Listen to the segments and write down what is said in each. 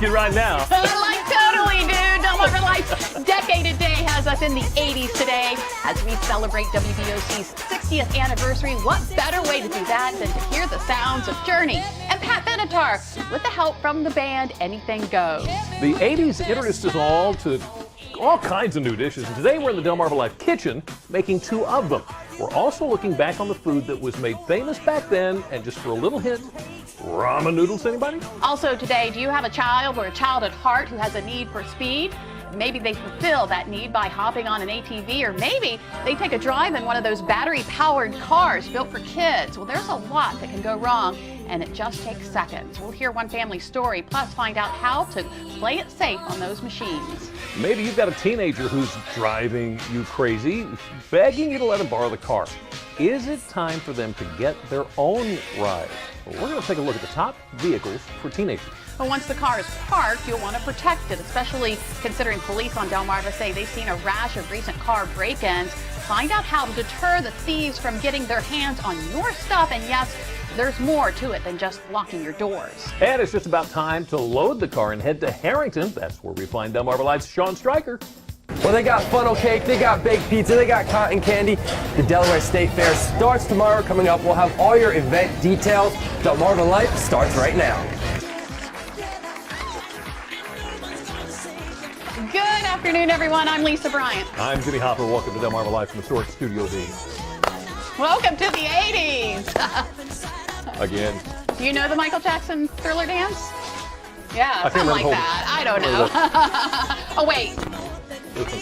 like it right now. Like totally, dude. Delmarva Life's Decade a Day has us in the 80s today as we celebrate WBOC's 60th anniversary. What better way to do that than to hear the sounds of Journey and Pat Benatar with the help from the band Anything Goes. The 80s introduced us all to all kinds of new dishes, and today we're in the Delmarva Life kitchen making two of them. We're also looking back on the food that was made famous back then, and just for a little hint, ramen noodles, anybody? Also today, do you have a child or a child at heart who has a need for speed? Maybe they fulfill that need by hopping on an ATV, or maybe they take a drive in one of those battery-powered cars built for kids. Well, there's a lot that can go wrong, and it just takes seconds. We'll hear one family's story, plus find out how to play it safe on those machines. Maybe you've got a teenager who's driving you crazy, begging you to let him borrow the car. Is it time for them to get their own ride? Well, we're going to take a look at the top vehicles for teenagers. But once the car is parked, you'll want to protect it, especially considering police on Delmarva say they've seen a rash of recent car break-ins. Find out how to deter the thieves from getting their hands on your stuff. And yes, there's more to it than just locking your doors. And it's just about time to load the car and head to Harrington. That's where we find Delmarva Life's Sean Stryker. Well, they got funnel cake, they got baked pizza, they got cotton candy. The Delaware State Fair starts tomorrow. Coming up, we'll have all your event details. Delmarva Life starts right now. Good afternoon, everyone. I'm Lisa Bryant. I'm Jimmy Hopper. Welcome to Delmarva Life from historic Studio D. Welcome to the 80s. Again. Do you know the Michael Jackson Thriller dance? Yeah, something like that. I don't know. Oh, wait. Listen,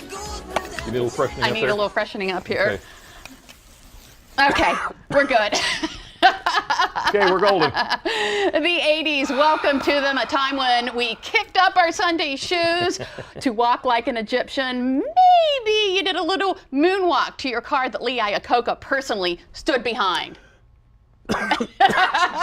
you need a little freshening up I need there? a little freshening up here. Okay, we're good. Okay, we're golden. The 80s, welcome to them, a time when we kicked up our Sunday shoes to walk like an Egyptian. Maybe you did a little moonwalk to your car that Lee Iacocca personally stood behind.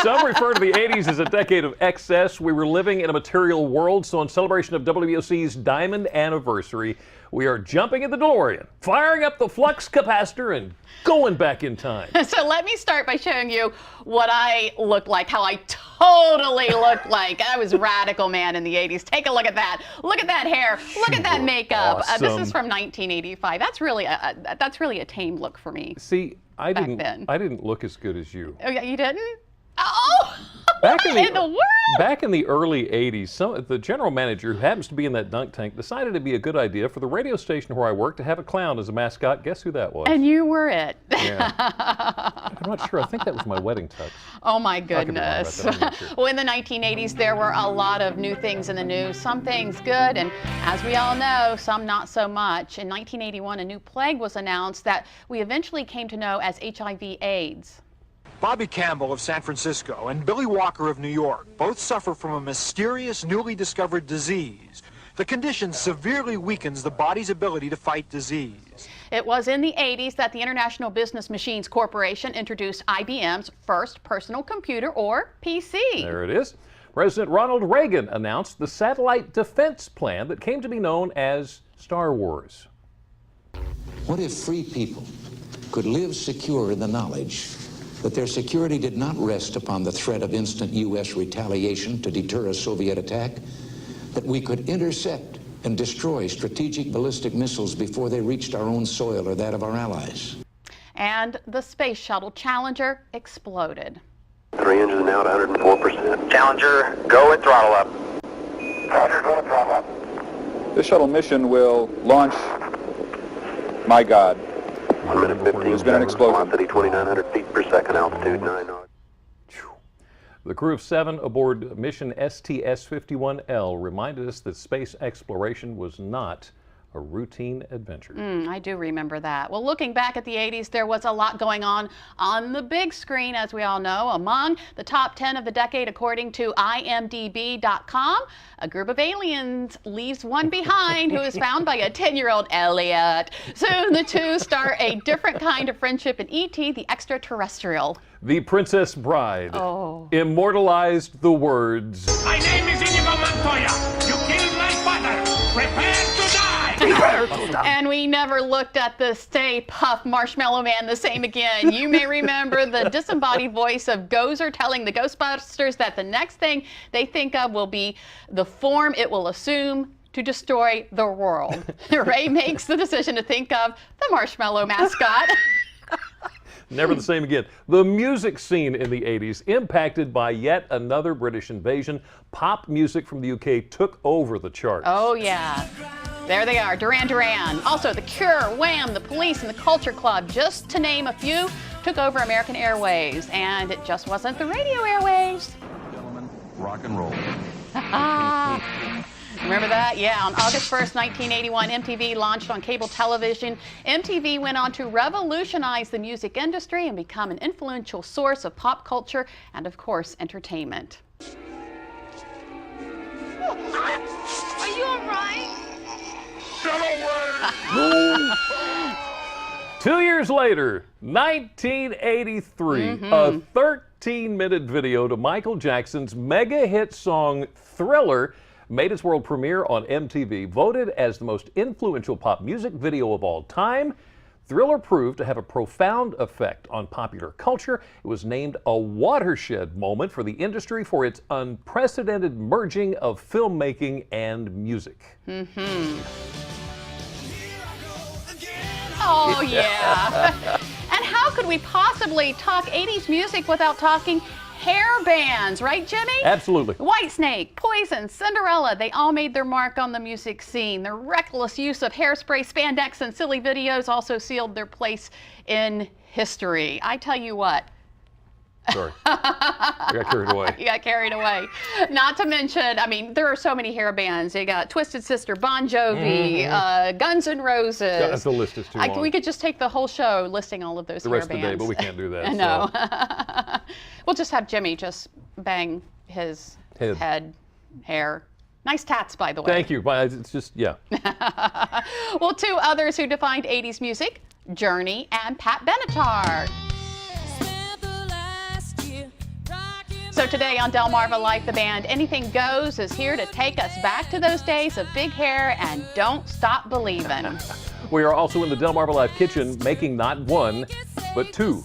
Some refer to the 80s as a decade of excess. We were living in a material world, so in celebration of WBOC's Diamond Anniversary, we are jumping in the DeLorean, firing up the flux capacitor, and going back in time. So let me start by showing you what I looked like, how I totally looked like. I was radical, man, in the 80s. Take a look at that. Look at that hair. Look at that makeup. Awesome. This is from 1985. That's really a tame look for me. See, I then. didn't look as good as you. Oh, yeah, you didn't? Oh! Back in in the world? Back in the early 80s, the general manager, who happens to be in that dunk tank, decided it'd be a good idea for the radio station where I work to have a clown as a mascot. Guess who that was? And you were it. Yeah. I'm not sure. I think that was my wedding tux. Oh my I could be wrong about goodness. that. I'm not sure. Well, in the 1980s, there were a lot of new things in the news. Some things good, and as we all know, some not so much. In 1981, a new plague was announced that we eventually came to know as HIV/AIDS. Bobby Campbell of San Francisco and Billy Walker of New York both suffer from a mysterious, newly discovered disease. The condition severely weakens the body's ability to fight disease. It was in the 80s that the International Business Machines Corporation introduced IBM's first personal computer, or PC. There it is. President Ronald Reagan announced the satellite defense plan that came to be known as Star Wars. What if free people could live secure in the knowledge that their security did not rest upon the threat of instant U.S. retaliation to deter a Soviet attack, that we could intercept and destroy strategic ballistic missiles before they reached our own soil or that of our allies? And the Space Shuttle Challenger exploded. 3 engines now at 104%. Challenger, go and throttle up. Roger, go and throttle up. This shuttle mission will launch, my God. 1 minute 15 There's been an explosion. velocity 2,900 feet per second, altitude 9 knots. The crew of 7 aboard mission STS-51L reminded us that space exploration was not a routine adventure. I do remember that. Well, looking back at the 80s, there was a lot going on the big screen, as we all know. Among the top 10 of the decade, according to IMDb.com, a group of aliens leaves one behind who is found by a 10-year-old Elliot. Soon the two start a different kind of friendship in E.T., the extraterrestrial. The Princess Bride immortalized the words, My name is Inigo Montoya. You killed my father. Prepare to die. And we never looked at the Stay Puft Marshmallow Man the same again. You may remember the disembodied voice of Gozer telling the Ghostbusters that the next thing they think of will be the form it will assume to destroy the world. Ray makes the decision to think of the marshmallow mascot. Never the same again. The music scene in the 80s, impacted by yet another British invasion. Pop music from the UK took over the charts. Oh, yeah. There they are, Duran Duran. Also, The Cure, Wham, The Police, and The Culture Club, just to name a few, took over American airwaves. And it just wasn't the radio airwaves. Gentlemen, rock and roll. Remember that? Yeah, on August 1st, 1981, MTV launched on cable television. MTV went on to revolutionize the music industry and become an influential source of pop culture and, of course, entertainment. Are you all right? 2 years later, 1983, a 13-minute video to Michael Jackson's mega hit song Thriller made its world premiere on MTV. Voted as the most influential pop music video of all time, Thriller proved to have a profound effect on popular culture. It was named a watershed moment for the industry for its unprecedented merging of filmmaking and music. Oh, yeah. And how could we possibly talk 80s music without talking hair bands, right, Jimmy? Absolutely. Whitesnake, Poison, Cinderella, they all made their mark on the music scene. Their reckless use of hairspray, spandex, and silly videos also sealed their place in history. I tell you what. Sorry. I got carried away. You got carried away. Not to mention, I mean, there are so many hair bands. You got Twisted Sister, Bon Jovi, Guns N' Roses. Yeah, the list is too long. We could just take the whole show listing all of those hair bands. The rest of the day, but we can't do that. No. We'll just have Jimmy just bang his head, hair. Nice tats, by the way. Thank you. But it's just, yeah. Well, two others who defined 80s music, Journey and Pat Benatar. So today on Delmarva Life, the band Anything Goes is here to take us back to those days of big hair and Don't Stop Believin'. We are also in the Delmarva Life kitchen making not one, but two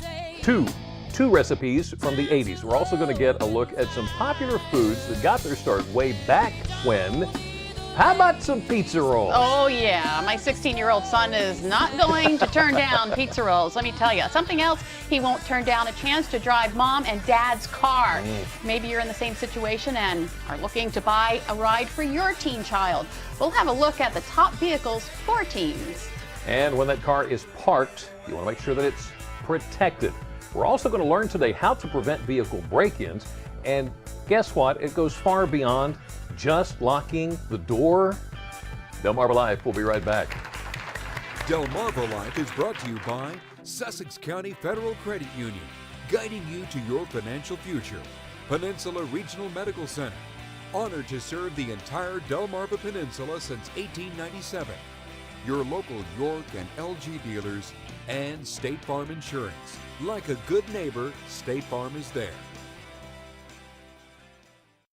recipes from the 80s. We're also going to get a look at some popular foods that got their start way back when. How about some pizza rolls? Oh, yeah. My 16-year-old son is not going to turn down pizza rolls. Let me tell you. Something else, he won't turn down a chance to drive mom and dad's car. Maybe you're in the same situation and are looking to buy a ride for your teen child. We'll have a look at the top vehicles for teens. And when that car is parked, you want to make sure that it's protected. We're also going to learn today how to prevent vehicle break-ins. And guess what? It goes far beyond just locking the door. Delmarva Life, we'll be right back. Delmarva Life is brought to you by Sussex County Federal Credit Union, guiding you to your financial future. Peninsula Regional Medical Center, honored to serve the entire Delmarva Peninsula since 1897. Your local York and LG dealers, and State Farm Insurance. Like a good neighbor, State Farm is there.